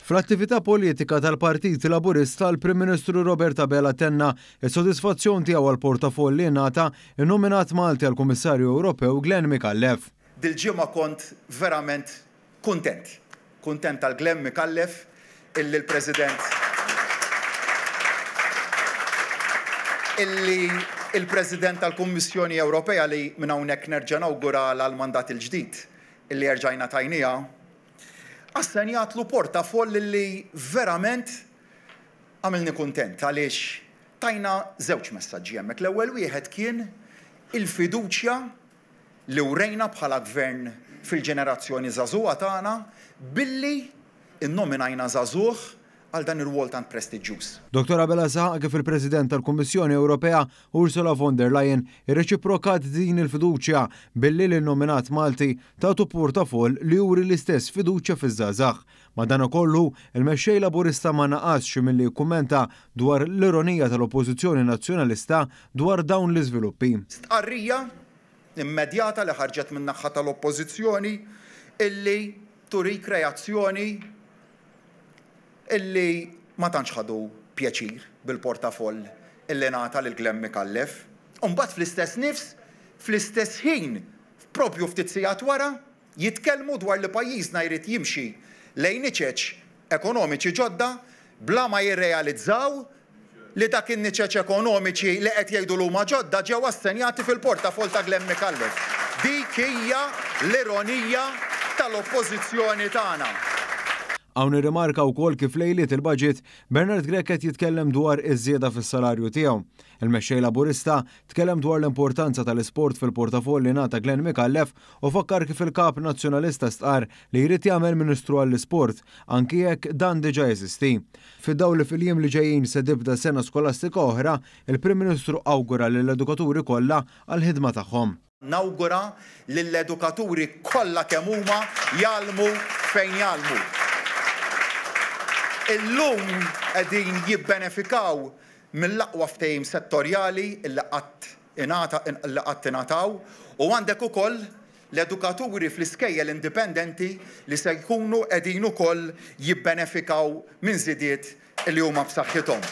Fl-attività politika tal-Partit Laburista l-Prim Ministru Robert Abela tenna s-sodisfazzjon tiegħu għall-portafoll li ngħata innominat Malti għall-Kummissarju Ewropew Glenn Mikallef. Dil-ġimgħa kont verament kuntent. Kuntent tal Glenn Mikallef illi l-President il-President tal-Kummissjoni Ewropea li minn hawnhekk nerġa' nawgura għall-mandat il-ġdid illi erġajna tajnija assenjatlu portafoll li verament għamilni kuntent għaliex tajna żewġ messaġġi hemmhekk. L-ewwel wieħed kien il-fiduċja li urejna bħala gvern fil-ġenerazzjoni żagħżugħa tagħna billi innominajna żagħżugħ għal dan ir-rwol tant prestiġjuż. Dr. Abela saħaq kif il-President tal-Kummissjoni Ewropea Ursula von der Leyen irreċiprokat din il-fiduċja billi l-nominat Malti tagħtu portafoll li juri l-istess fiduċja fiż-żgħażagħ. Madankollu il-mexxej Laburista ma naqasx milli jikkummenta dwar l-ironija tal-Oppożizzjoni Nazzjonalista dwar dawn l-iżviluppi. Stqarrija immedjata li ħarġet min naħa tal-Oppożizzjoni illi turi kreazzjoni illi ma tantx ħadu pjaċir bil-portafoll illi ngħata lil Glenn Mikallef. Mbagħad fl-istess nifs, fl-istess ħin, propju ftit sigħat wara, jitkellmu dwar li pajjiżna jrid jimxi lejn niċeċ ekonomiċi ġodda bla ma jirrealizzaw li dak in-niċeċ ekonomiċi li qed jgħidu huma ġodda ġew assenjati fil-portafoll ta' Glenn Mikallef. Dik hija l-ironija tal-Oppożizzjoni tagħna. Hawn irrimarka wkoll kif lejliet il-budget Bernard Grech qed jitkellem dwar iż-żieda fis-salarju tiegħu. Il-mexxej Laburista tkellem dwar l-importanza tal-isport fil-portafoll li ngħata Glenn Mikallef u fakkar kif il-kap nazzjonalista stqar li jrid jagħmel Ministru għall-Isport anki jekk dan diġà jeżisti. Fid-dawl li fil-jiem li ġejjin se tibda sena skolastika oħra, il-Prim Ministru awgura lill-edukaturi kollha għall-ħidma tagħhom. Nawgura lill-edukaturi kollha kemm huma jgħallmu fejn jgħallmu. Illum qegħdin jibbenefikaw mill-aqwa ftehim settorjali illi qatt ingħataw u għandek ukoll l-edukaturi fl-iskejjel indipendenti li se jkunu qegħdin ukoll jibbenefikaw minn żidiet li huma b'saħħithom.